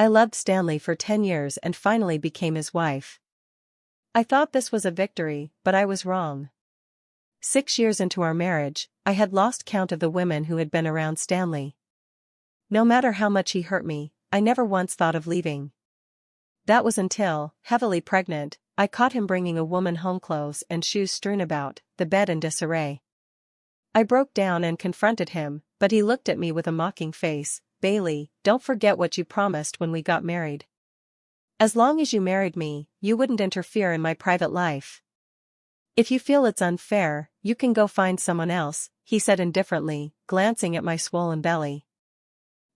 I loved Stanley for 10 years and finally became his wife. I thought this was a victory, but I was wrong. 6 years into our marriage, I had lost count of the women who had been around Stanley. No matter how much he hurt me, I never once thought of leaving. That was until, heavily pregnant, I caught him bringing a woman home, clothes and shoes strewn about, the bed in disarray. I broke down and confronted him, but he looked at me with a mocking face. Bailey, don't forget what you promised when we got married. As long as you married me, you wouldn't interfere in my private life. If you feel it's unfair, you can go find someone else, he said indifferently, glancing at my swollen belly.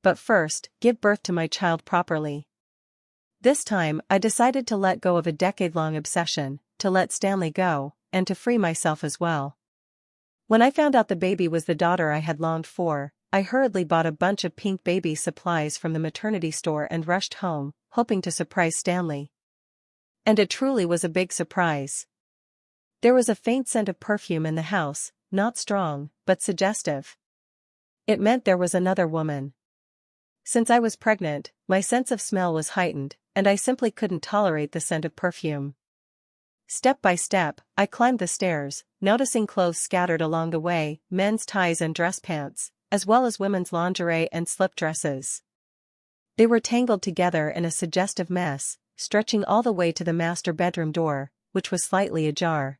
But first, give birth to my child properly. This time, I decided to let go of a decade-long obsession, to let Stanley go, and to free myself as well. When I found out the baby was the daughter I had longed for, I hurriedly bought a bunch of pink baby supplies from the maternity store and rushed home, hoping to surprise Stanley. And it truly was a big surprise. There was a faint scent of perfume in the house, not strong, but suggestive. It meant there was another woman. Since I was pregnant, my sense of smell was heightened, and I simply couldn't tolerate the scent of perfume. Step by step, I climbed the stairs, noticing clothes scattered along the way, men's ties and dress pants, as well as women's lingerie and slip dresses. They were tangled together in a suggestive mess, stretching all the way to the master bedroom door, which was slightly ajar.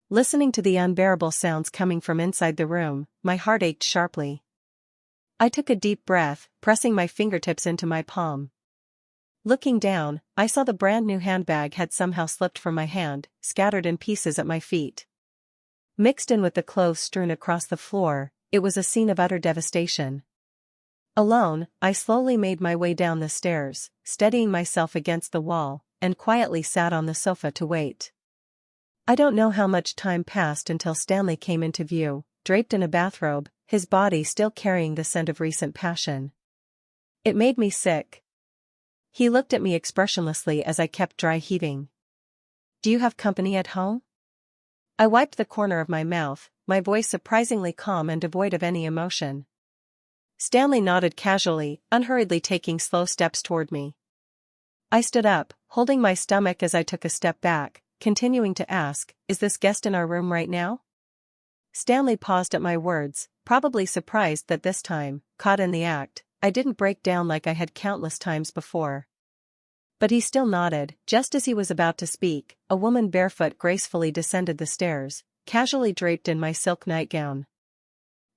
Listening to the unbearable sounds coming from inside the room, my heart ached sharply. I took a deep breath, pressing my fingertips into my palm. Looking down, I saw the brand new handbag had somehow slipped from my hand, scattered in pieces at my feet. Mixed in with the clothes strewn across the floor, it was a scene of utter devastation. Alone, I slowly made my way down the stairs, steadying myself against the wall, and quietly sat on the sofa to wait. I don't know how much time passed until Stanley came into view, draped in a bathrobe, his body still carrying the scent of recent passion. It made me sick. He looked at me expressionlessly as I kept dry heaving. "Do you have company at home?" I wiped the corner of my mouth, my voice surprisingly calm and devoid of any emotion. Stanley nodded casually, unhurriedly taking slow steps toward me. I stood up, holding my stomach as I took a step back, continuing to ask, "Is this guest in our room right now?" Stanley paused at my words, probably surprised that this time, caught in the act, I didn't break down like I had countless times before. But he still nodded. Just as he was about to speak, a woman barefoot gracefully descended the stairs, casually draped in my silk nightgown.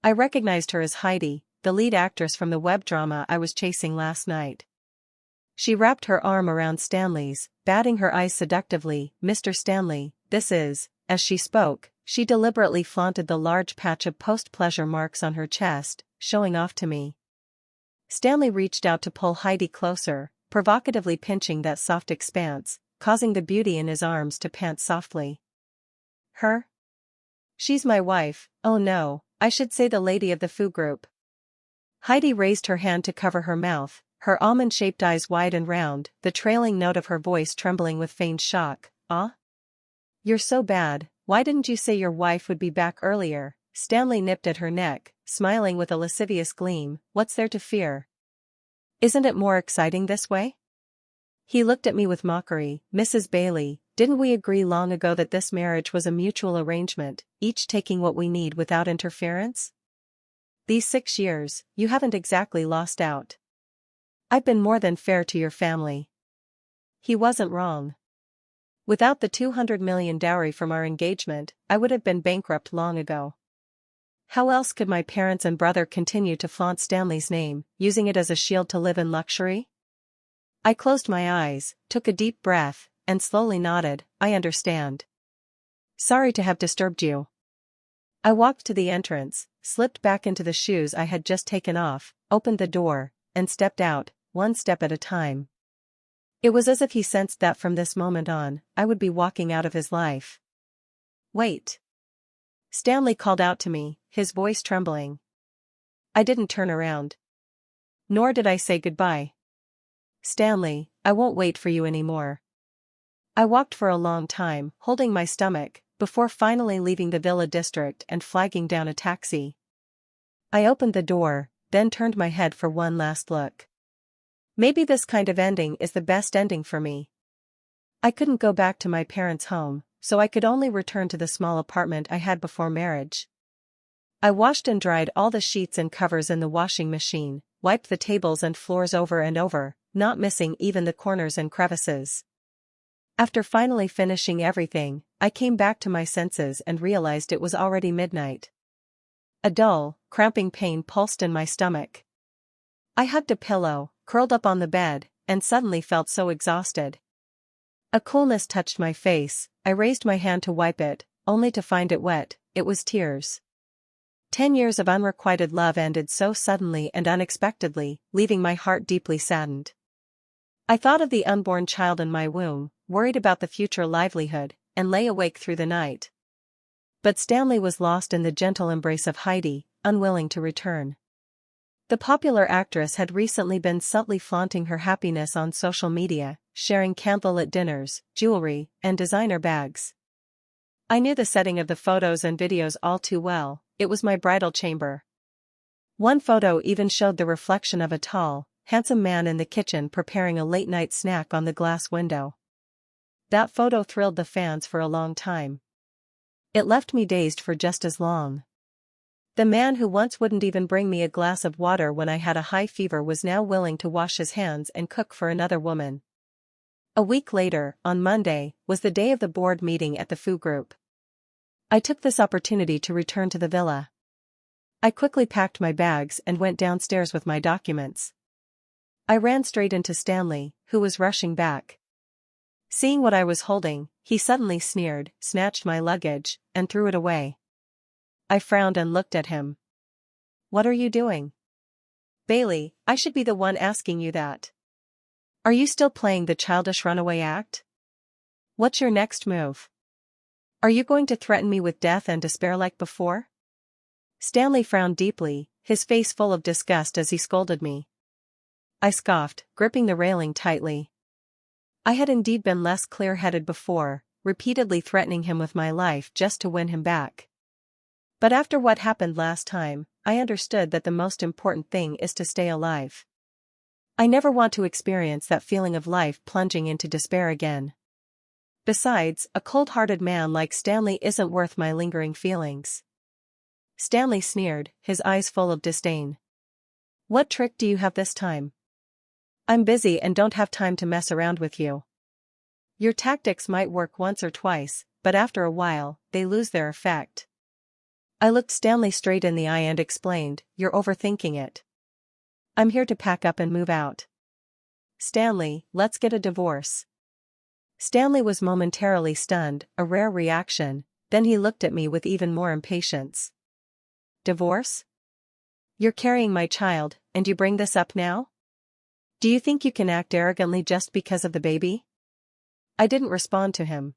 I recognized her as Heidi, the lead actress from the web drama I was chasing last night. She wrapped her arm around Stanley's, batting her eyes seductively. "Mr. Stanley, this is," as she spoke, she deliberately flaunted the large patch of post-pleasure marks on her chest, showing off to me. Stanley reached out to pull Heidi closer, provocatively pinching that soft expanse, causing the beauty in his arms to pant softly. "Her? She's my wife. Oh no, I should say the lady of the foo group." Heidi raised her hand to cover her mouth, her almond-shaped eyes wide and round, the trailing note of her voice trembling with feigned shock. "Ah? You're so bad, why didn't you say your wife would be back earlier?" Stanley nipped at her neck, smiling with a lascivious gleam. "What's there to fear? Isn't it more exciting this way?" He looked at me with mockery. "Mrs. Bailey, didn't we agree long ago that this marriage was a mutual arrangement, each taking what we need without interference? These 6 years, you haven't exactly lost out. I've been more than fair to your family." He wasn't wrong. Without the $200 million dowry from our engagement, I would have been bankrupt long ago. How else could my parents and brother continue to flaunt Stanley's name, using it as a shield to live in luxury? I closed my eyes, took a deep breath, and slowly nodded. "I understand. Sorry to have disturbed you." I walked to the entrance, slipped back into the shoes I had just taken off, opened the door, and stepped out, one step at a time. It was as if he sensed that from this moment on, I would be walking out of his life. "Wait." Stanley called out to me, his voice trembling. I didn't turn around. Nor did I say goodbye. "Stanley, I won't wait for you anymore." I walked for a long time, holding my stomach, before finally leaving the Villa district and flagging down a taxi. I opened the door, then turned my head for one last look. Maybe this kind of ending is the best ending for me. I couldn't go back to my parents' home, so I could only return to the small apartment I had before marriage. I washed and dried all the sheets and covers in the washing machine, wiped the tables and floors over and over, not missing even the corners and crevices. After finally finishing everything, I came back to my senses and realized it was already midnight. A dull, cramping pain pulsed in my stomach. I hugged a pillow, curled up on the bed, and suddenly felt so exhausted. A coolness touched my face. I raised my hand to wipe it, only to find it wet. It was tears. 10 years of unrequited love ended so suddenly and unexpectedly, leaving my heart deeply saddened. I thought of the unborn child in my womb, worried about the future livelihood, and lay awake through the night. But Stanley was lost in the gentle embrace of Heidi, unwilling to return. The popular actress had recently been subtly flaunting her happiness on social media, sharing candlelit dinners, jewelry, and designer bags. I knew the setting of the photos and videos all too well. It was my bridal chamber. One photo even showed the reflection of a tall, handsome man in the kitchen preparing a late-night snack on the glass window. That photo thrilled the fans for a long time. It left me dazed for just as long. The man who once wouldn't even bring me a glass of water when I had a high fever was now willing to wash his hands and cook for another woman. A week later, on Monday, was the day of the board meeting at the Fu Group. I took this opportunity to return to the villa. I quickly packed my bags and went downstairs with my documents. I ran straight into Stanley, who was rushing back. Seeing what I was holding, he suddenly sneered, snatched my luggage, and threw it away. I frowned and looked at him. "What are you doing?" "Bailey, I should be the one asking you that. Are you still playing the childish runaway act? What's your next move? Are you going to threaten me with death and despair like before?" Stanley frowned deeply, his face full of disgust as he scolded me. I scoffed, gripping the railing tightly. I had indeed been less clear-headed before, repeatedly threatening him with my life just to win him back. But after what happened last time, I understood that the most important thing is to stay alive. I never want to experience that feeling of life plunging into despair again. Besides, a cold-hearted man like Stanley isn't worth my lingering feelings. Stanley sneered, his eyes full of disdain. "What trick do you have this time? I'm busy and don't have time to mess around with you. Your tactics might work once or twice, but after a while, they lose their effect." I looked Stanley straight in the eye and explained, "You're overthinking it. I'm here to pack up and move out." "Stanley, let's get a divorce." Stanley was momentarily stunned, a rare reaction, then he looked at me with even more impatience. "Divorce? You're carrying my child, and you bring this up now? Do you think you can act arrogantly just because of the baby?" I didn't respond to him.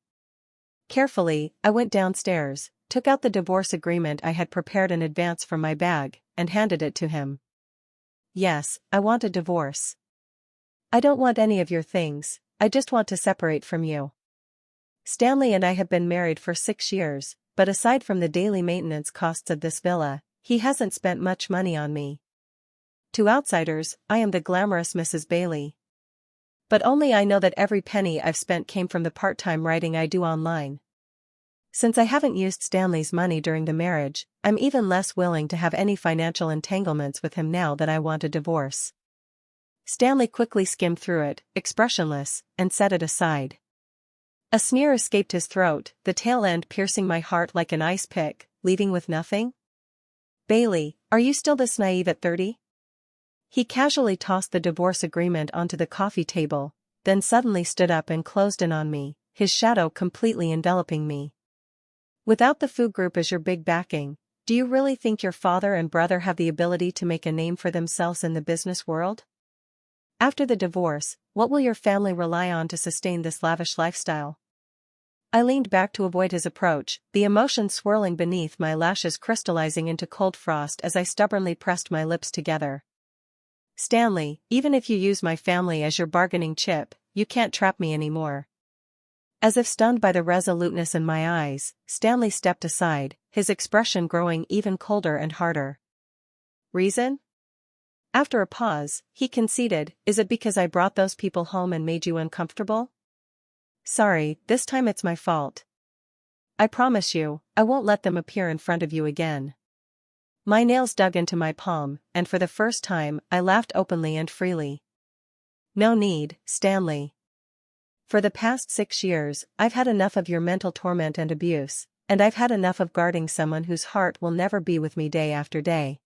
Carefully, I went downstairs, took out the divorce agreement I had prepared in advance from my bag, and handed it to him. "Yes, I want a divorce. I don't want any of your things, I just want to separate from you. Stanley and I have been married for 6 years, but aside from the daily maintenance costs of this villa, he hasn't spent much money on me. To outsiders, I am the glamorous Mrs. Bailey. But only I know that every penny I've spent came from the part-time writing I do online. Since I haven't used Stanley's money during the marriage, I'm even less willing to have any financial entanglements with him now that I want a divorce." Stanley quickly skimmed through it, expressionless, and set it aside. A sneer escaped his throat, the tail end piercing my heart like an ice pick, leaving with nothing. "Bailey, are you still this naive at 30? He casually tossed the divorce agreement onto the coffee table, then suddenly stood up and closed in on me, his shadow completely enveloping me. "Without the Fu Group as your big backing, do you really think your father and brother have the ability to make a name for themselves in the business world? After the divorce, what will your family rely on to sustain this lavish lifestyle?" I leaned back to avoid his approach, the emotion swirling beneath my lashes crystallizing into cold frost as I stubbornly pressed my lips together. "Stanley, even if you use my family as your bargaining chip, you can't trap me anymore." As if stunned by the resoluteness in my eyes, Stanley stepped aside, his expression growing even colder and harder. "Reason? After a pause, he conceded, is it because I brought those people home and made you uncomfortable? Sorry, this time it's my fault. I promise you, I won't let them appear in front of you again. My nails dug into my palm, and for the first time, I laughed openly and freely. No need, Stanley. For the past 6 years, I've had enough of your mental torment and abuse, and I've had enough of guarding someone whose heart will never be with me day after day.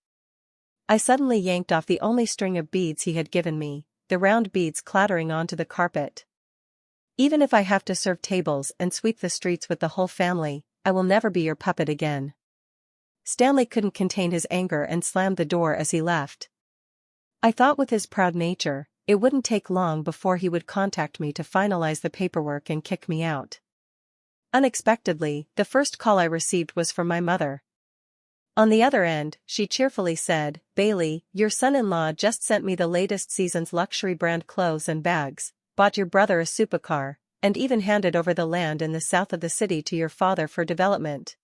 I suddenly yanked off the only string of beads he had given me, the round beads clattering onto the carpet. Even if I have to serve tables and sweep the streets with the whole family, I will never be your puppet again. Stanley couldn't contain his anger and slammed the door as he left. I thought with his proud nature, it wouldn't take long before he would contact me to finalize the paperwork and kick me out. Unexpectedly, the first call I received was from my mother. On the other end, she cheerfully said, Bailey, your son-in-law just sent me the latest season's luxury brand clothes and bags, bought your brother a supercar, and even handed over the land in the south of the city to your father for development.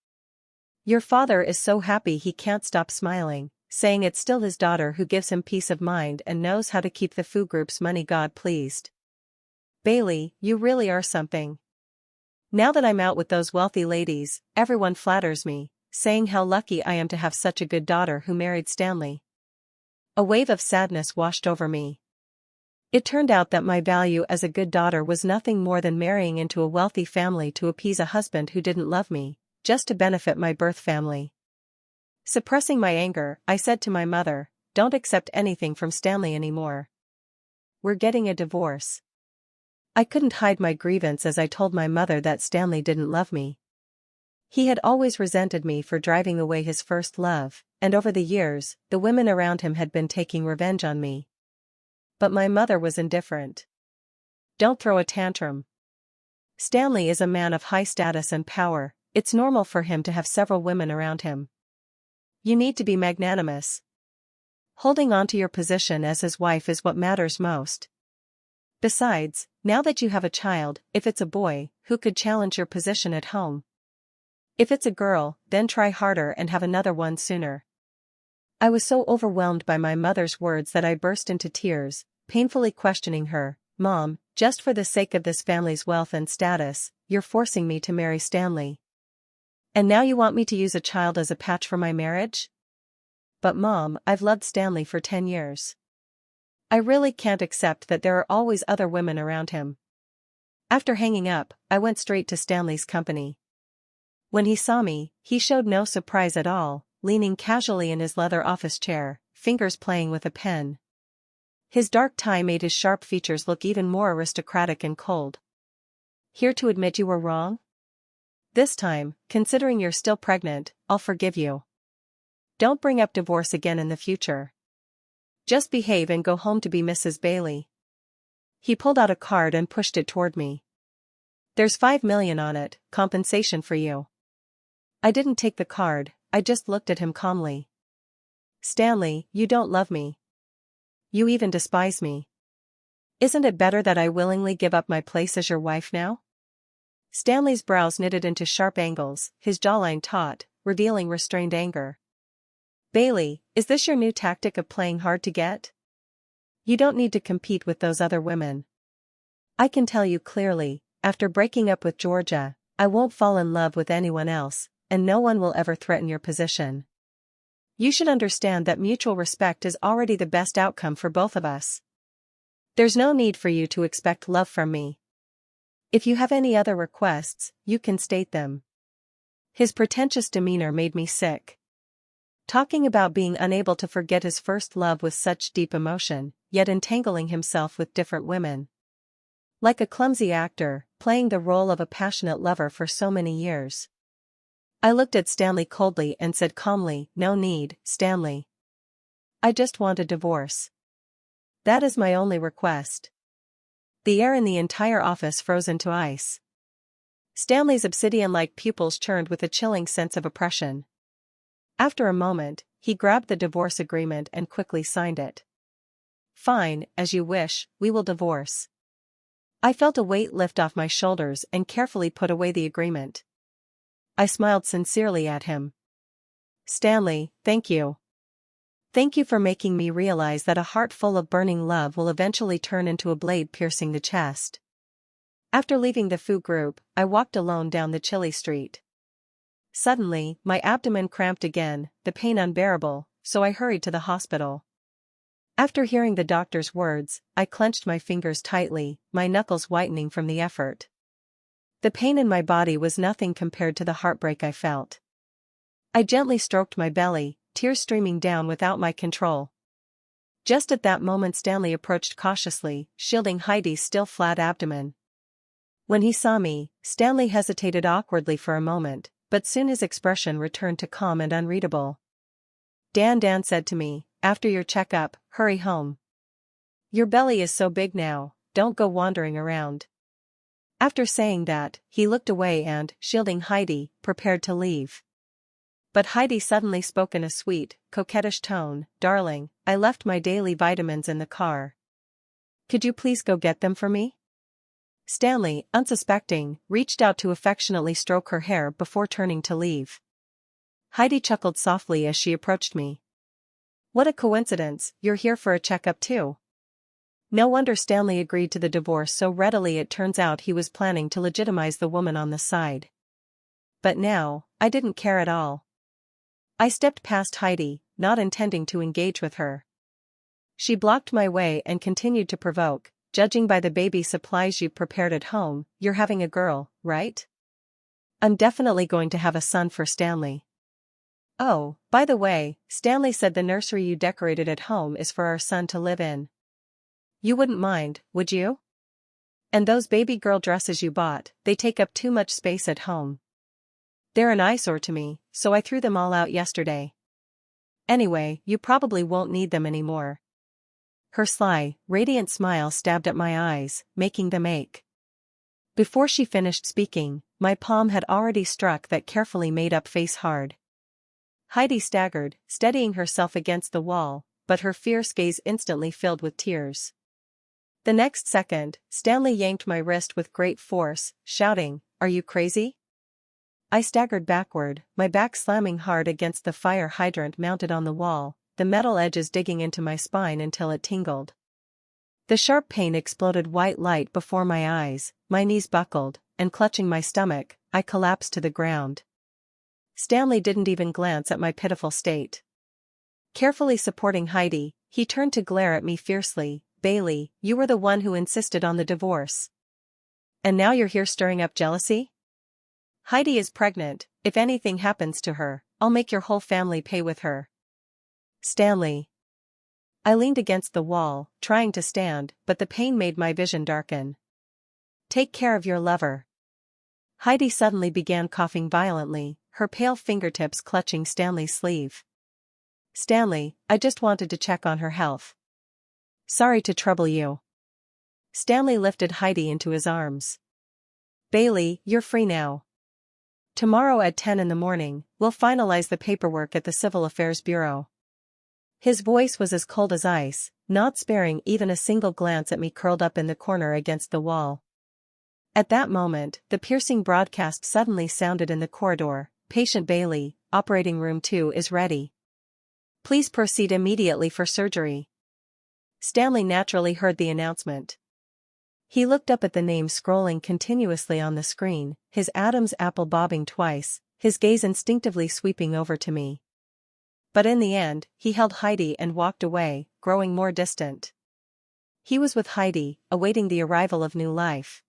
Your father is so happy he can't stop smiling, saying it's still his daughter who gives him peace of mind and knows how to keep the Fu Group's money God pleased. Bailey, you really are something. Now that I'm out with those wealthy ladies, everyone flatters me, saying how lucky I am to have such a good daughter who married Stanley. A wave of sadness washed over me. It turned out that my value as a good daughter was nothing more than marrying into a wealthy family to appease a husband who didn't love me, just to benefit my birth family. Suppressing my anger, I said to my mother, don't accept anything from Stanley anymore. We're getting a divorce. I couldn't hide my grievance as I told my mother that Stanley didn't love me. He had always resented me for driving away his first love, and over the years, the women around him had been taking revenge on me. But my mother was indifferent. Don't throw a tantrum. Stanley is a man of high status and power, it's normal for him to have several women around him. You need to be magnanimous. Holding on to your position as his wife is what matters most. Besides, now that you have a child, if it's a boy, who could challenge your position at home? If it's a girl, then try harder and have another one sooner. I was so overwhelmed by my mother's words that I burst into tears, painfully questioning her, Mom, just for the sake of this family's wealth and status, you're forcing me to marry Stanley. And now you want me to use a child as a patch for my marriage? But Mom, I've loved Stanley for 10 years. I really can't accept that there are always other women around him. After hanging up, I went straight to Stanley's company. When he saw me, he showed no surprise at all, leaning casually in his leather office chair, fingers playing with a pen. His dark tie made his sharp features look even more aristocratic and cold. Here to admit you were wrong? This time, considering you're still pregnant, I'll forgive you. Don't bring up divorce again in the future. Just behave and go home to be Mrs. Bailey. He pulled out a card and pushed it toward me. There's $5 million on it, compensation for you. I didn't take the card, I just looked at him calmly. Stanley, you don't love me. You even despise me. Isn't it better that I willingly give up my place as your wife now? Stanley's brows knitted into sharp angles, his jawline taut, revealing restrained anger. Bailey, is this your new tactic of playing hard to get? You don't need to compete with those other women. I can tell you clearly, after breaking up with Georgia, I won't fall in love with anyone else, and no one will ever threaten your position. You should understand that mutual respect is already the best outcome for both of us. There's no need for you to expect love from me. If you have any other requests, you can state them. His pretentious demeanor made me sick. Talking about being unable to forget his first love with such deep emotion, yet entangling himself with different women. Like a clumsy actor, playing the role of a passionate lover for so many years. I looked at Stanley coldly and said calmly, no need, Stanley. I just want a divorce. That is my only request. The air in the entire office froze into ice. Stanley's obsidian-like pupils churned with a chilling sense of oppression. After a moment, he grabbed the divorce agreement and quickly signed it. Fine, as you wish, we will divorce. I felt a weight lift off my shoulders and carefully put away the agreement. I smiled sincerely at him. Stanley, thank you. Thank you for making me realize that a heart full of burning love will eventually turn into a blade piercing the chest. After leaving the Fu group, I walked alone down the chilly street. Suddenly, my abdomen cramped again, the pain unbearable, so I hurried to the hospital. After hearing the doctor's words, I clenched my fingers tightly, my knuckles whitening from the effort. The pain in my body was nothing compared to the heartbreak I felt. I gently stroked my belly, tears streaming down without my control. Just at that moment Stanley approached cautiously, shielding Heidi's still flat abdomen. When he saw me, Stanley hesitated awkwardly for a moment, but soon his expression returned to calm and unreadable. Dan said to me, after your checkup, hurry home. Your belly is so big now, don't go wandering around. After saying that, he looked away and, shielding Heidi, prepared to leave. But Heidi suddenly spoke in a sweet, coquettish tone, "Darling, I left my daily vitamins in the car. Could you please go get them for me?" Stanley, unsuspecting, reached out to affectionately stroke her hair before turning to leave. Heidi chuckled softly as she approached me. "What a coincidence, you're here for a checkup too." No wonder Stanley agreed to the divorce so readily. It turns out he was planning to legitimize the woman on the side. But now, I didn't care at all. I stepped past Heidi, not intending to engage with her. She blocked my way and continued to provoke, "Judging by the baby supplies you've prepared at home, you're having a girl, right?" "I'm definitely going to have a son for Stanley." "Oh, by the way, Stanley said the nursery you decorated at home is for our son to live in. You wouldn't mind, would you? And those baby girl dresses you bought, they take up too much space at home. They're an eyesore to me, so I threw them all out yesterday. Anyway, you probably won't need them anymore." Her sly, radiant smile stabbed at my eyes, making them ache. Before she finished speaking, my palm had already struck that carefully made-up face hard. Heidi staggered, steadying herself against the wall, but her fierce gaze instantly filled with tears. The next second, Stanley yanked my wrist with great force, shouting, "Are you crazy?" I staggered backward, my back slamming hard against the fire hydrant mounted on the wall, the metal edges digging into my spine until it tingled. The sharp pain exploded white light before my eyes, my knees buckled, and clutching my stomach, I collapsed to the ground. Stanley didn't even glance at my pitiful state. Carefully supporting Heidi, he turned to glare at me fiercely, "Bailey, you were the one who insisted on the divorce. And now you're here stirring up jealousy? Heidi is pregnant, if anything happens to her, I'll make your whole family pay with her." "Stanley." I leaned against the wall, trying to stand, but the pain made my vision darken. "Take care of your lover." Heidi suddenly began coughing violently, her pale fingertips clutching Stanley's sleeve. "Stanley, I just wanted to check on her health. Sorry to trouble you." Stanley lifted Heidi into his arms. "Bailey, you're free now. Tomorrow at 10 in the morning, we'll finalize the paperwork at the Civil Affairs Bureau." His voice was as cold as ice, not sparing even a single glance at me curled up in the corner against the wall. At that moment, the piercing broadcast suddenly sounded in the corridor, "Patient Bailey, operating room 2 is ready. Please proceed immediately for surgery." Stanley naturally heard the announcement. He looked up at the name scrolling continuously on the screen, his Adam's apple bobbing twice, his gaze instinctively sweeping over to me. But in the end, he held Heidi and walked away, growing more distant. He was with Heidi, awaiting the arrival of new life.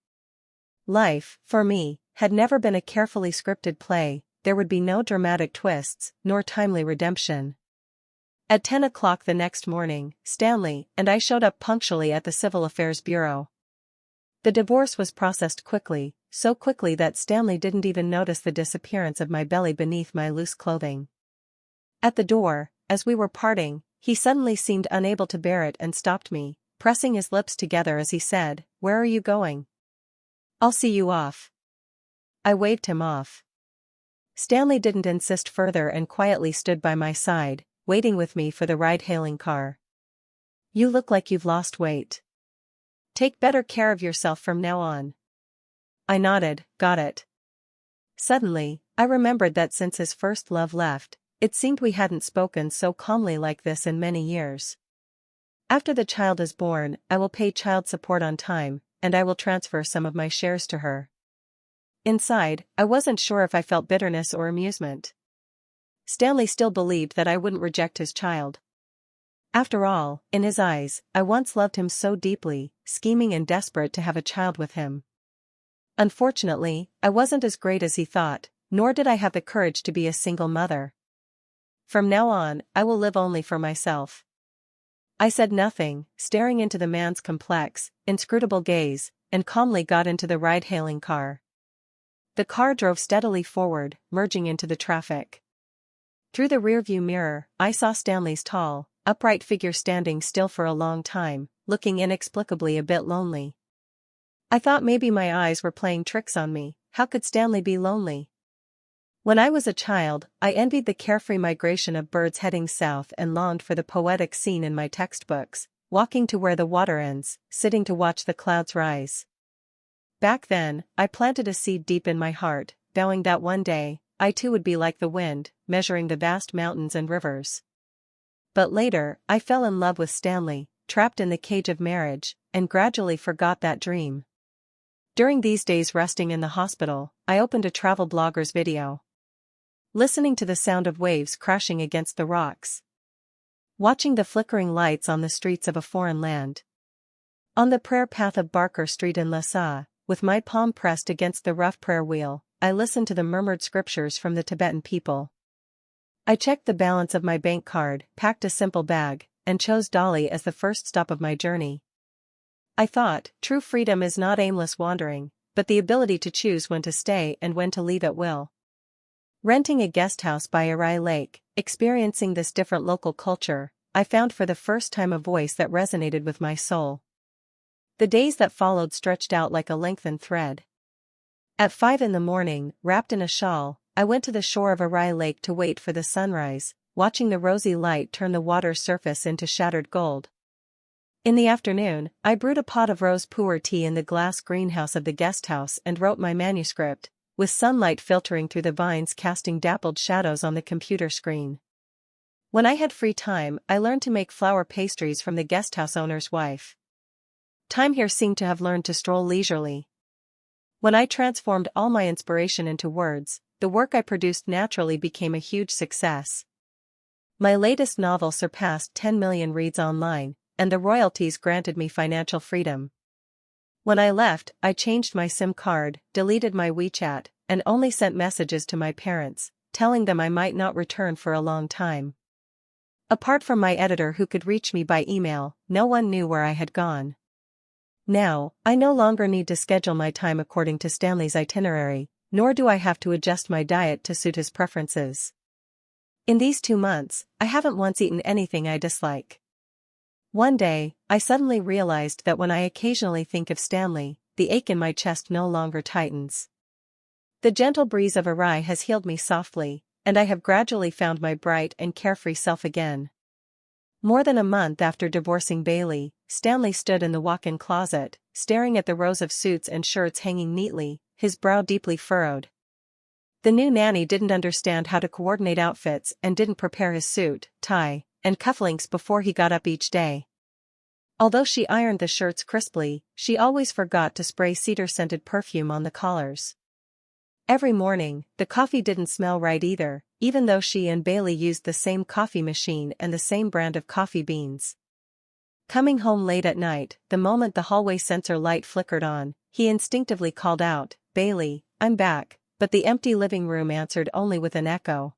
Life, for me, had never been a carefully scripted play. There would be no dramatic twists, nor timely redemption. At 10 o'clock the next morning, Stanley and I showed up punctually at the Civil Affairs Bureau. The divorce was processed quickly, so quickly that Stanley didn't even notice the disappearance of my belly beneath my loose clothing. At the door, as we were parting, he suddenly seemed unable to bear it and stopped me, pressing his lips together as he said, "Where are you going?" "I'll see you off." I waved him off. Stanley didn't insist further and quietly stood by my side, waiting with me for the ride-hailing car. "You look like you've lost weight. Take better care of yourself from now on." I nodded, "Got it." Suddenly, I remembered that since his first love left, It seemed we hadn't spoken so calmly like this in many years. After the child is born, I will pay child support on time, and I will transfer some of my shares to her. Inside, I wasn't sure if I felt bitterness or amusement. Stanley still believed that I wouldn't reject his child. After all, in his eyes, I once loved him so deeply, scheming and desperate to have a child with him. Unfortunately, I wasn't as great as he thought, nor did I have the courage to be a single mother. From now on, I will live only for myself. I said nothing, staring into the man's complex, inscrutable gaze, and calmly got into the ride-hailing car. The car drove steadily forward, merging into the traffic. Through the rearview mirror, I saw Stanley's tall, upright figure standing still for a long time, looking inexplicably a bit lonely. I thought maybe my eyes were playing tricks on me. How could Stanley be lonely? When I was a child, I envied the carefree migration of birds heading south and longed for the poetic scene in my textbooks, walking to where the water ends, sitting to watch the clouds rise. Back then, I planted a seed deep in my heart, vowing that one day, I too would be like the wind, measuring the vast mountains and rivers. But later, I fell in love with Stanley, trapped in the cage of marriage, and gradually forgot that dream. During these days resting in the hospital, I opened a travel blogger's video. Listening to the sound of waves crashing against the rocks. Watching the flickering lights on the streets of a foreign land. On the prayer path of Barker Street in Lhasa, with my palm pressed against the rough prayer wheel, I listened to the murmured scriptures from the Tibetan people. I checked the balance of my bank card, packed a simple bag, and chose Dali as the first stop of my journey. I thought, true freedom is not aimless wandering, but the ability to choose when to stay and when to leave at will. Renting a guest house by Arai Lake, experiencing this different local culture, I found for the first time a voice that resonated with my soul. The days that followed stretched out like a lengthened thread. At 5 a.m, wrapped in a shawl, I went to the shore of Arai Lake to wait for the sunrise, watching the rosy light turn the water's surface into shattered gold. In the afternoon, I brewed a pot of rose pu'er tea in the glass greenhouse of the guesthouse and wrote my manuscript, with sunlight filtering through the vines casting dappled shadows on the computer screen. When I had free time, I learned to make flower pastries from the guesthouse owner's wife. Time here seemed to have learned to stroll leisurely. When I transformed all my inspiration into words, the work I produced naturally became a huge success. My latest novel surpassed 10 million reads online, and the royalties granted me financial freedom. When I left, I changed my SIM card, deleted my WeChat, and only sent messages to my parents, telling them I might not return for a long time. Apart from my editor who could reach me by email, no one knew where I had gone. Now, I no longer need to schedule my time according to Stanley's itinerary, nor do I have to adjust my diet to suit his preferences. In these 2 months, I haven't once eaten anything I dislike. One day, I suddenly realized that when I occasionally think of Stanley, the ache in my chest no longer tightens. The gentle breeze of Arai has healed me softly, and I have gradually found my bright and carefree self again. More than a month after divorcing Bailey, Stanley stood in the walk-in closet, staring at the rows of suits and shirts hanging neatly, his brow deeply furrowed. The new nanny didn't understand how to coordinate outfits and didn't prepare his suit, tie, and cufflinks before he got up each day. Although she ironed the shirts crisply, she always forgot to spray cedar-scented perfume on the collars. Every morning, the coffee didn't smell right either, even though she and Bailey used the same coffee machine and the same brand of coffee beans. Coming home late at night, the moment the hallway sensor light flickered on, he instinctively called out, "Bailey, I'm back," but the empty living room answered only with an echo.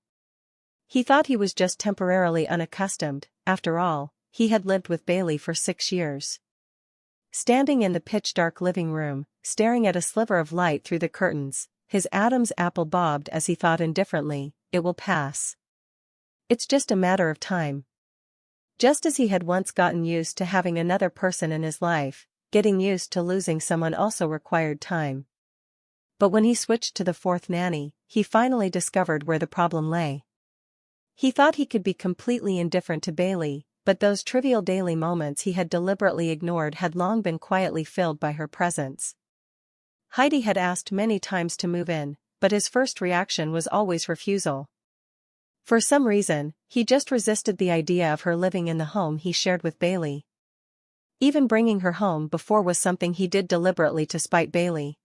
He thought he was just temporarily unaccustomed. After all, he had lived with Bailey for 6 years. Standing in the pitch-dark living room, staring at a sliver of light through the curtains, his Adam's apple bobbed as he thought indifferently, "It will pass. It's just a matter of time." Just as he had once gotten used to having another person in his life, getting used to losing someone also required time. But when he switched to the 4th nanny, he finally discovered where the problem lay. He thought he could be completely indifferent to Bailey, but those trivial daily moments he had deliberately ignored had long been quietly filled by her presence. Heidi had asked many times to move in, but his first reaction was always refusal. For some reason, he just resisted the idea of her living in the home he shared with Bailey. Even bringing her home before was something he did deliberately to spite Bailey.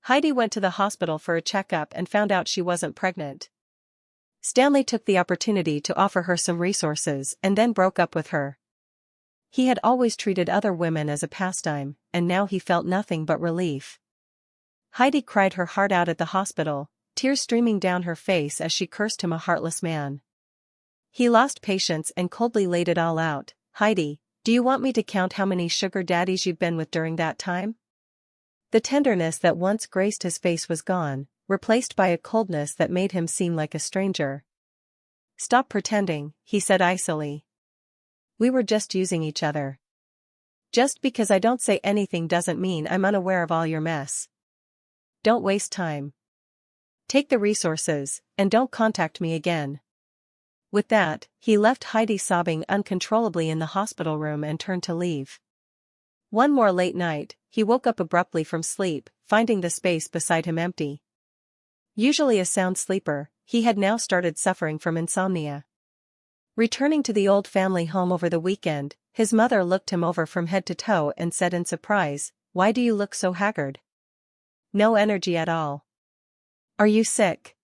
Heidi went to the hospital for a checkup and found out she wasn't pregnant. Stanley took the opportunity to offer her some resources and then broke up with her. He had always treated other women as a pastime, and now he felt nothing but relief. Heidi cried her heart out at the hospital, tears streaming down her face as she cursed him a heartless man. He lost patience and coldly laid it all out. "Heidi, do you want me to count how many sugar daddies you've been with during that time?" The tenderness that once graced his face was gone, replaced by a coldness that made him seem like a stranger. "Stop pretending," he said icily. "We were just using each other. Just because I don't say anything doesn't mean I'm unaware of all your mess. Don't waste time. Take the resources, and don't contact me again." With that, he left Heidi sobbing uncontrollably in the hospital room and turned to leave. One more late night, he woke up abruptly from sleep, finding the space beside him empty. Usually a sound sleeper, he had now started suffering from insomnia. Returning to the old family home over the weekend, his mother looked him over from head to toe and said in surprise, "Why do you look so haggard? No energy at all. Are you sick?"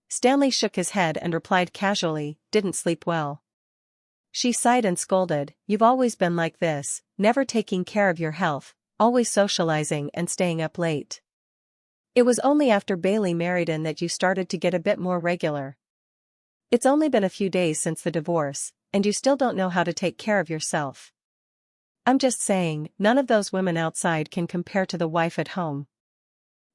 Stanley shook his head and replied casually, "Didn't sleep well." She sighed and scolded, "You've always been like this, never taking care of your health, always socializing and staying up late. It was only after Bailey married in that you started to get a bit more regular. It's only been a few days since the divorce, and you still don't know how to take care of yourself. I'm just saying, none of those women outside can compare to the wife at home."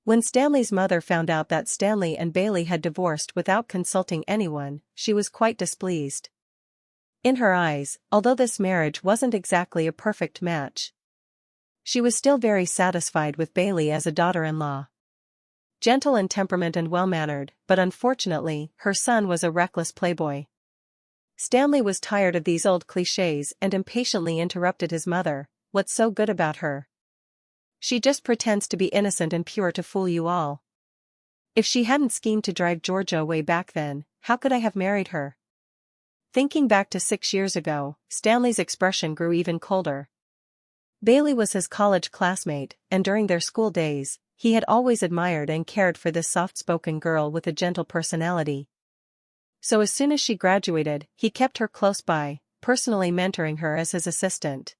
When Stanley's mother found out that Stanley and Bailey had divorced without consulting anyone, she was quite displeased. In her eyes, although this marriage wasn't exactly a perfect match, she was still very satisfied with Bailey as a daughter-in-law. Gentle in temperament and well-mannered, but unfortunately, her son was a reckless playboy. Stanley was tired of these old clichés and impatiently interrupted his mother, "What's so good about her? She just pretends to be innocent and pure to fool you all. If she hadn't schemed to drive Georgia away back then, how could I have married her?" Thinking back to 6 years ago, Stanley's expression grew even colder. Bailey was his college classmate, and during their school days, he had always admired and cared for this soft-spoken girl with a gentle personality. So as soon as she graduated, he kept her close by, personally mentoring her as his assistant.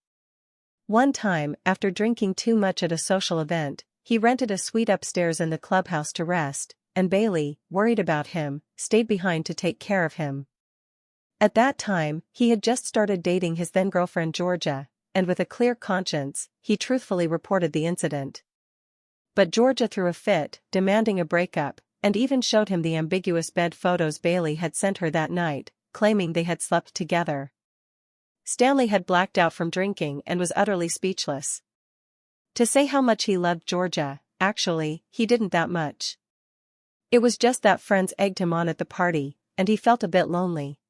One time, after drinking too much at a social event, he rented a suite upstairs in the clubhouse to rest, and Bailey, worried about him, stayed behind to take care of him. At that time, he had just started dating his then-girlfriend Georgia, and with a clear conscience, he truthfully reported the incident. But Georgia threw a fit, demanding a breakup, and even showed him the ambiguous bed photos Bailey had sent her that night, claiming they had slept together. Stanley had blacked out from drinking and was utterly speechless. To say how much he loved Georgia, actually, he didn't that much. It was just that friends egged him on at the party, and he felt a bit lonely.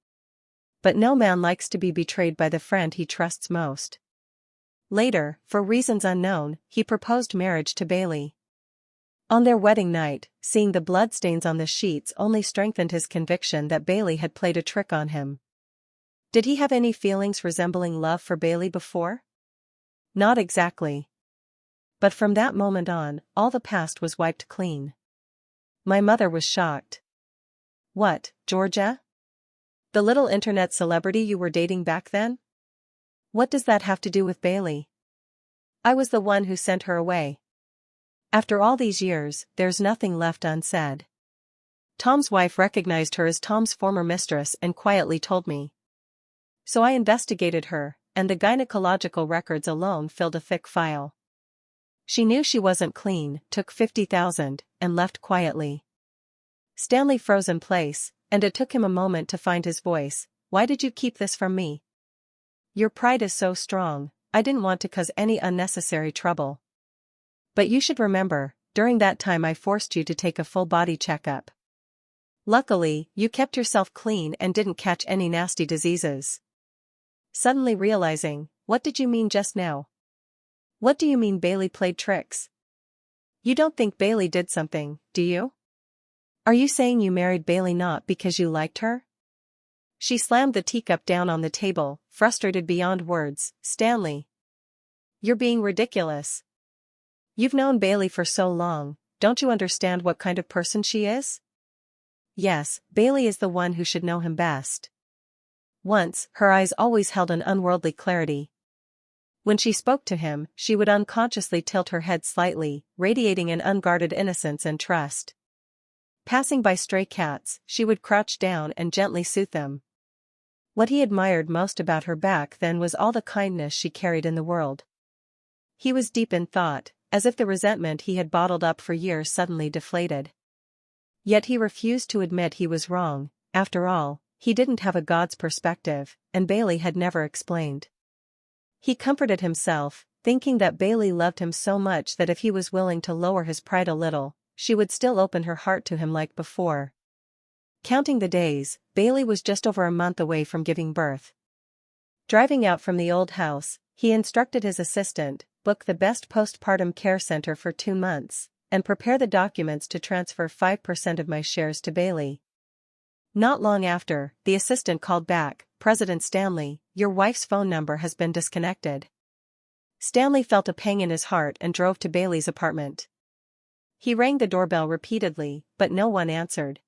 But no man likes to be betrayed by the friend he trusts most. Later, for reasons unknown, he proposed marriage to Bailey. On their wedding night, seeing the bloodstains on the sheets only strengthened his conviction that Bailey had played a trick on him. Did he have any feelings resembling love for Bailey before? Not exactly. But from that moment on, all the past was wiped clean. My mother was shocked. "What, Georgia? The little internet celebrity you were dating back then? What does that have to do with Bailey? I was the one who sent her away." After all these years, there's nothing left unsaid. Tom's wife recognized her as Tom's former mistress and quietly told me. So I investigated her, and the gynecological records alone filled a thick file. She knew she wasn't clean, took 50,000, and left quietly. Stanley froze in place, and it took him a moment to find his voice. "Why did you keep this from me? Your pride is so strong, I didn't want to cause any unnecessary trouble. But you should remember, during that time I forced you to take a full body checkup. Luckily, you kept yourself clean and didn't catch any nasty diseases." Suddenly realizing, "What did you mean just now? What do you mean Bailey played tricks? You don't think Bailey did something, do you?" Are you saying you married Bailey not because you liked her? She slammed the teacup down on the table, frustrated beyond words. Stanley. You're being ridiculous. You've known Bailey for so long, don't you understand what kind of person she is? Yes, Bailey is the one who should know him best. Once, her eyes always held an unworldly clarity. When she spoke to him, she would unconsciously tilt her head slightly, radiating an unguarded innocence and trust. Passing by stray cats, she would crouch down and gently soothe them. What he admired most about her back then was all the kindness she carried in the world. He was deep in thought, as if the resentment he had bottled up for years suddenly deflated. Yet he refused to admit he was wrong. After all, he didn't have a God's perspective, and Bailey had never explained. He comforted himself, thinking that Bailey loved him so much that if he was willing to lower his pride a little, she would still open her heart to him like before. Counting the days, Bailey was just over a month away from giving birth. Driving out from the old house, he instructed his assistant, book the best postpartum care center for 2 months, and prepare the documents to transfer 5% of my shares to Bailey. Not long after, the assistant called back, President Stanley, your wife's phone number has been disconnected. Stanley felt a pang in his heart and drove to Bailey's apartment. He rang the doorbell repeatedly, but no one answered.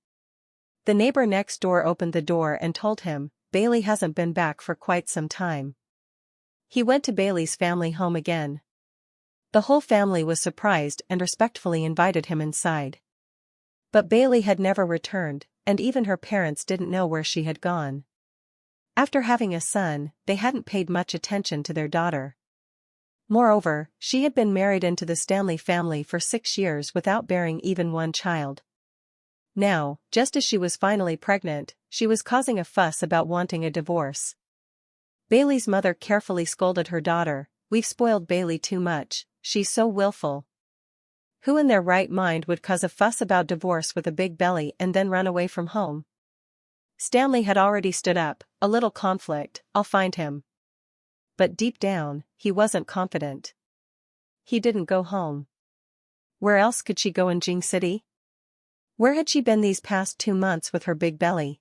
The neighbor next door opened the door and told him, Bailey hasn't been back for quite some time. He went to Bailey's family home again. The whole family was surprised and respectfully invited him inside. But Bailey had never returned, and even her parents didn't know where she had gone. After having a son, they hadn't paid much attention to their daughter. Moreover, she had been married into the Stanley family for 6 years without bearing even one child. Now, just as she was finally pregnant, she was causing a fuss about wanting a divorce. Bailey's mother carefully scolded her daughter, "We've spoiled Bailey too much, she's so willful. Who in their right mind would cause a fuss about divorce with a big belly and then run away from home?" Stanley had already stood up, a little conflict, "I'll find him." But deep down, he wasn't confident. He didn't go home. Where else could she go in Jing City? Where had she been these past 2 months with her big belly?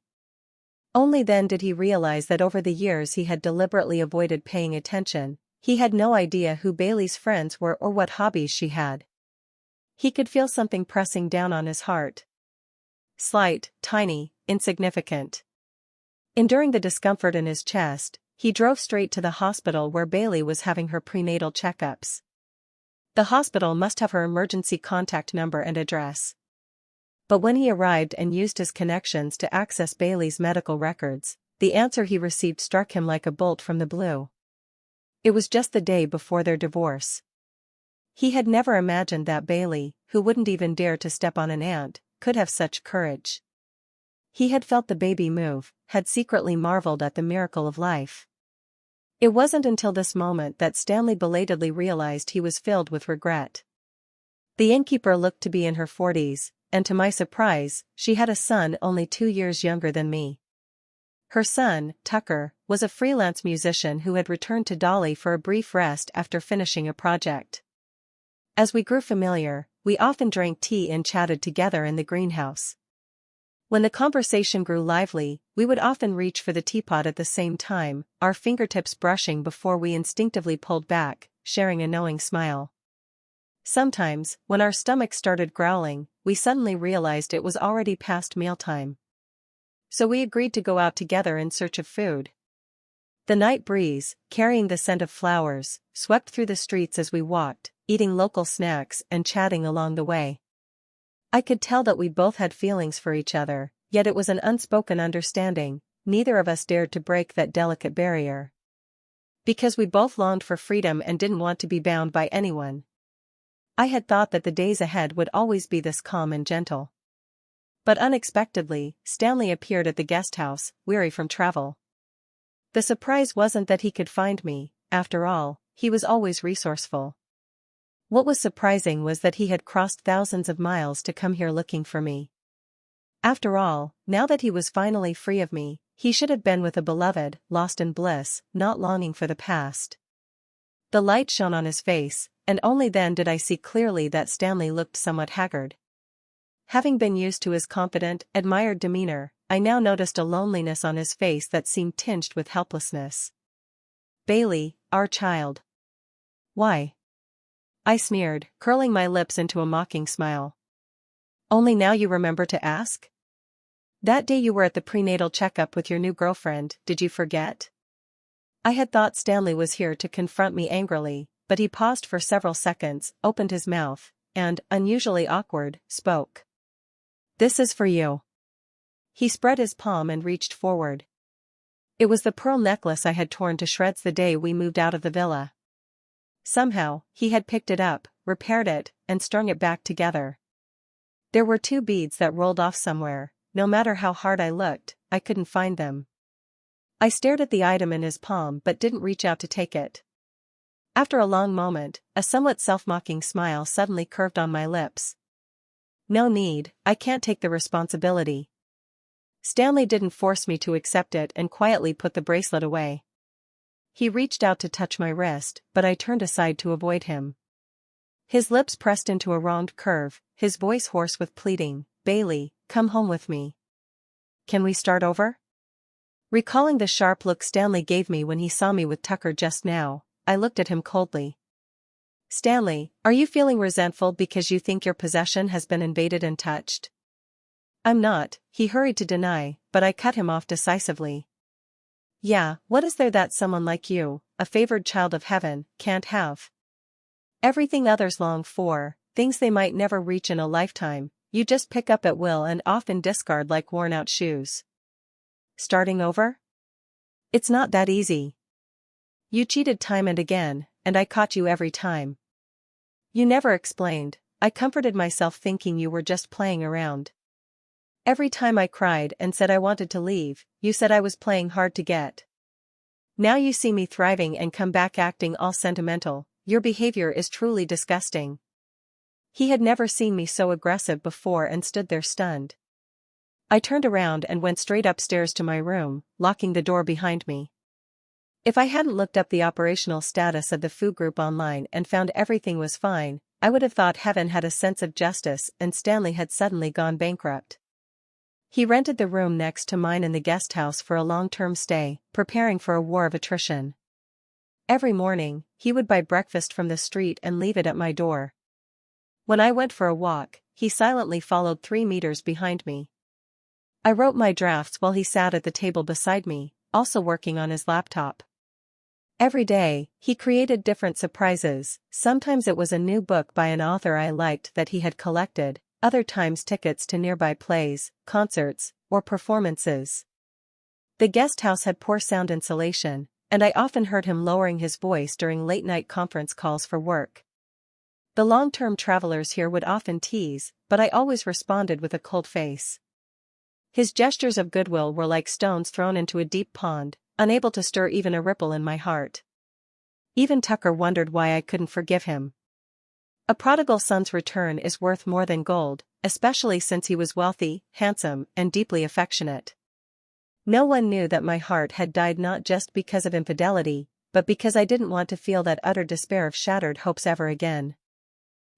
Only then did he realize that over the years he had deliberately avoided paying attention. He had no idea who Bailey's friends were or what hobbies she had. He could feel something pressing down on his heart. Slight, tiny, insignificant. Enduring the discomfort in his chest, he drove straight to the hospital where Bailey was having her prenatal checkups. The hospital must have her emergency contact number and address. But when he arrived and used his connections to access Bailey's medical records, the answer he received struck him like a bolt from the blue. It was just the day before their divorce. He had never imagined that Bailey, who wouldn't even dare to step on an ant, could have such courage. He had felt the baby move, had secretly marveled at the miracle of life. It wasn't until this moment that Stanley belatedly realized he was filled with regret. The innkeeper looked to be in her 40s, and to my surprise, she had a son only 2 years younger than me. Her son, Tucker, was a freelance musician who had returned to Dolly for a brief rest after finishing a project. As we grew familiar, we often drank tea and chatted together in the greenhouse. When the conversation grew lively, we would often reach for the teapot at the same time, our fingertips brushing before we instinctively pulled back, sharing a knowing smile. Sometimes, when our stomachs started growling, we suddenly realized it was already past mealtime. So we agreed to go out together in search of food. The night breeze, carrying the scent of flowers, swept through the streets as we walked, eating local snacks and chatting along the way. I could tell that we both had feelings for each other, yet it was an unspoken understanding. Neither of us dared to break that delicate barrier. Because we both longed for freedom and didn't want to be bound by anyone. I had thought that the days ahead would always be this calm and gentle. But unexpectedly, Stanley appeared at the guest house, weary from travel. The surprise wasn't that he could find me, after all, he was always resourceful. What was surprising was that he had crossed thousands of miles to come here looking for me. After all, now that he was finally free of me, he should have been with a beloved, lost in bliss, not longing for the past. The light shone on his face, and only then did I see clearly that Stanley looked somewhat haggard. Having been used to his confident, admired demeanor, I now noticed a loneliness on his face that seemed tinged with helplessness. Bailey, our child. Why? I sneered, curling my lips into a mocking smile. Only now you remember to ask? That day you were at the prenatal checkup with your new girlfriend, did you forget? I had thought Stanley was here to confront me angrily, but he paused for several seconds, opened his mouth, and, unusually awkward, spoke. This is for you. He spread his palm and reached forward. It was the pearl necklace I had torn to shreds the day we moved out of the villa. Somehow, he had picked it up, repaired it, and strung it back together. There were 2 beads that rolled off somewhere. No matter how hard I looked, I couldn't find them. I stared at the item in his palm but didn't reach out to take it. After a long moment, a somewhat self-mocking smile suddenly curved on my lips. No need, I can't take the responsibility. Stanley didn't force me to accept it and quietly put the bracelet away. He reached out to touch my wrist, but I turned aside to avoid him. His lips pressed into a round curve, his voice hoarse with pleading, Bailey, come home with me. Can we start over? Recalling the sharp look Stanley gave me when he saw me with Tucker just now, I looked at him coldly. Stanley, are you feeling resentful because you think your possession has been invaded and touched? I'm not, he hurried to deny, but I cut him off decisively. Yeah, what is there that someone like you, a favored child of heaven, can't have? Everything others long for, things they might never reach in a lifetime, you just pick up at will and often discard like worn-out shoes. Starting over? It's not that easy. You cheated time and again, and I caught you every time. You never explained. I comforted myself thinking you were just playing around. Every time I cried and said I wanted to leave, you said I was playing hard to get. Now you see me thriving and come back acting all sentimental. Your behavior is truly disgusting. He had never seen me so aggressive before and stood there stunned. I turned around and went straight upstairs to my room, locking the door behind me. If I hadn't looked up the operational status of the food group online and found everything was fine, I would have thought heaven had a sense of justice and Stanley had suddenly gone bankrupt. He rented the room next to mine in the guest house for a long-term stay, preparing for a war of attrition. Every morning, he would buy breakfast from the street and leave it at my door. When I went for a walk, he silently followed 3 meters behind me. I wrote my drafts while he sat at the table beside me, also working on his laptop. Every day, he created different surprises. Sometimes it was a new book by an author I liked that he had collected, other times tickets to nearby plays, concerts, or performances. The guest house had poor sound insulation, and I often heard him lowering his voice during late-night conference calls for work. The long-term travelers here would often tease, but I always responded with a cold face. His gestures of goodwill were like stones thrown into a deep pond, unable to stir even a ripple in my heart. Even Tucker wondered why I couldn't forgive him. A prodigal son's return is worth more than gold, especially since he was wealthy, handsome, and deeply affectionate. No one knew that my heart had died not just because of infidelity, but because I didn't want to feel that utter despair of shattered hopes ever again.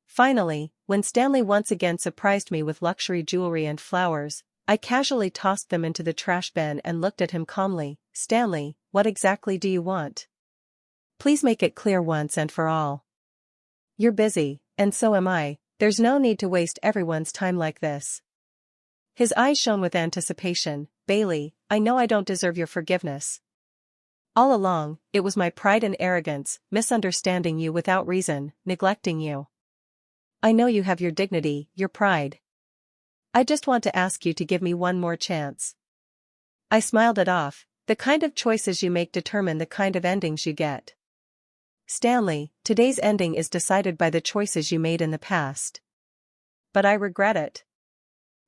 Finally, when Stanley once again surprised me with luxury jewelry and flowers, I casually tossed them into the trash bin and looked at him calmly. Stanley, what exactly do you want? Please make it clear once and for all. You're busy, and so am I. There's no need to waste everyone's time like this. His eyes shone with anticipation. Bailey, I know I don't deserve your forgiveness. All along, it was my pride and arrogance, misunderstanding you without reason, neglecting you. I know you have your dignity, your pride. I just want to ask you to give me one more chance. I smiled it off. The kind of choices you make determine the kind of endings you get. Stanley, today's ending is decided by the choices you made in the past. But I regret it.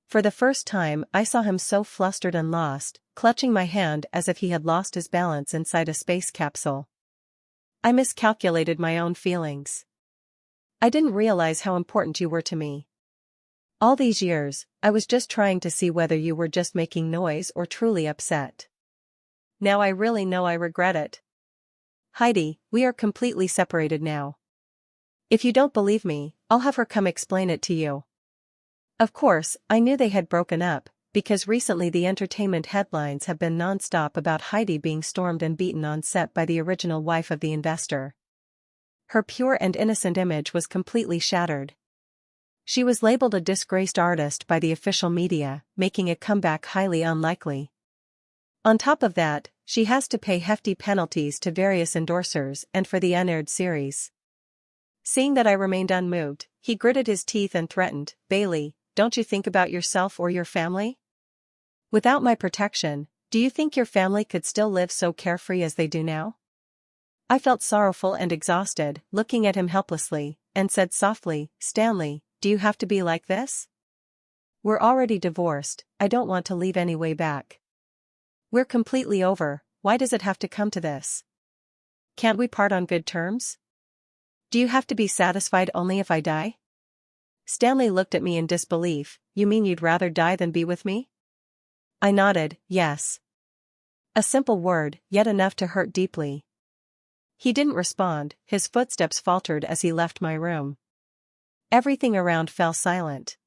For the first time, I saw him so flustered and lost, clutching my hand as if he had lost his balance inside a space capsule. I miscalculated my own feelings. I didn't realize how important you were to me. All these years, I was just trying to see whether you were just making noise or truly upset. Now I really know I regret it. Heidi, we are completely separated now. If you don't believe me, I'll have her come explain it to you. Of course, I knew they had broken up, because recently the entertainment headlines have been non-stop about Heidi being stormed and beaten on set by the original wife of the investor. Her pure and innocent image was completely shattered. She was labeled a disgraced artist by the official media, making a comeback highly unlikely. On top of that, she has to pay hefty penalties to various endorsers and for the unaired series. Seeing that I remained unmoved, he gritted his teeth and threatened, "Bailey, don't you think about yourself or your family? Without my protection, do you think your family could still live so carefree as they do now?" I felt sorrowful and exhausted, looking at him helplessly, and said softly, "Stanley, do you have to be like this? We're already divorced, I don't want to leave any way back. We're completely over, why does it have to come to this? Can't we part on good terms? Do you have to be satisfied only if I die?" Stanley looked at me in disbelief. "You mean you'd rather die than be with me?" I nodded, yes. A simple word, yet enough to hurt deeply. He didn't respond, his footsteps faltered as he left my room. Everything around fell silent.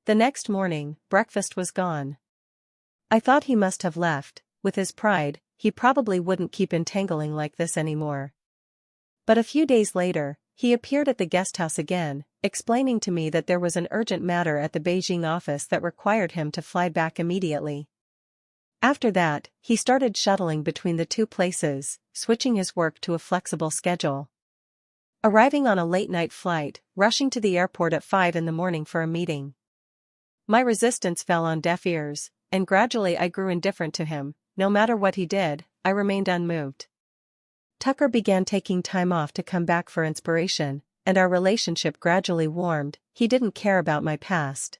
The next morning, breakfast was gone. I thought he must have left. With his pride, he probably wouldn't keep entangling like this anymore. But a few days later, he appeared at the guesthouse again, explaining to me that there was an urgent matter at the Beijing office that required him to fly back immediately. After that, he started shuttling between the two places, switching his work to a flexible schedule. Arriving on a late-night flight, rushing to the airport at 5 in the morning for a meeting. My resistance fell on deaf ears, and gradually I grew indifferent to him. No matter what he did, I remained unmoved. Tucker began taking time off to come back for inspiration, and our relationship gradually warmed. He didn't care about my past.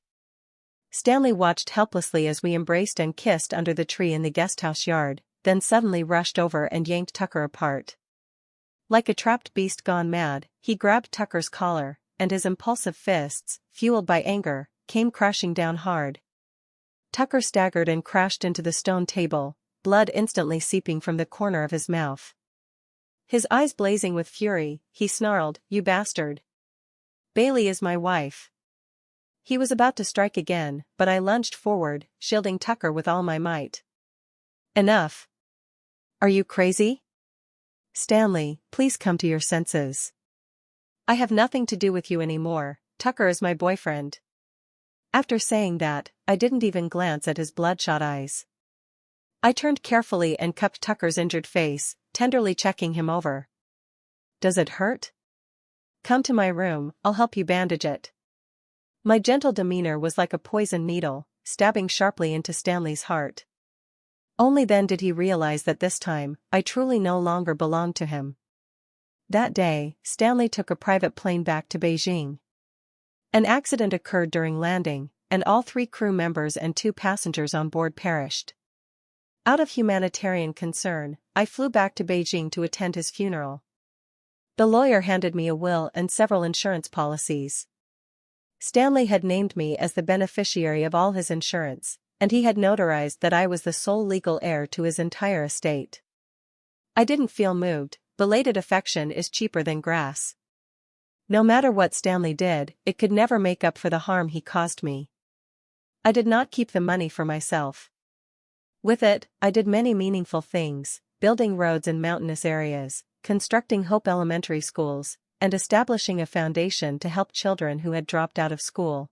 Stanley watched helplessly as we embraced and kissed under the tree in the guesthouse yard, then suddenly rushed over and yanked Tucker apart. Like a trapped beast gone mad, he grabbed Tucker's collar, and his impulsive fists, fueled by anger, came crashing down hard. Tucker staggered and crashed into the stone table, blood instantly seeping from the corner of his mouth. His eyes blazing with fury, he snarled, "You bastard! Bailey is my wife." He was about to strike again, but I lunged forward, shielding Tucker with all my might. "Enough! Are you crazy? Stanley, please come to your senses. I have nothing to do with you anymore, Tucker is my boyfriend." After saying that, I didn't even glance at his bloodshot eyes. I turned carefully and cupped Tucker's injured face, tenderly checking him over. "Does it hurt? Come to my room, I'll help you bandage it." My gentle demeanor was like a poisoned needle, stabbing sharply into Stanley's heart. Only then did he realize that this time, I truly no longer belonged to him. That day, Stanley took a private plane back to Beijing. An accident occurred during landing, and all 3 crew members and 2 passengers on board perished. Out of humanitarian concern, I flew back to Beijing to attend his funeral. The lawyer handed me a will and several insurance policies. Stanley had named me as the beneficiary of all his insurance, and he had notarized that I was the sole legal heir to his entire estate. I didn't feel moved. Belated affection is cheaper than grass. No matter what Stanley did, it could never make up for the harm he caused me. I did not keep the money for myself. With it, I did many meaningful things, building roads in mountainous areas, constructing Hope elementary schools, and establishing a foundation to help children who had dropped out of school.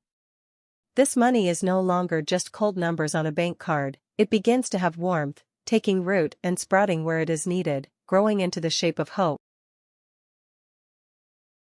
This money is no longer just cold numbers on a bank card, it begins to have warmth, taking root and sprouting where it is needed, growing into the shape of hope.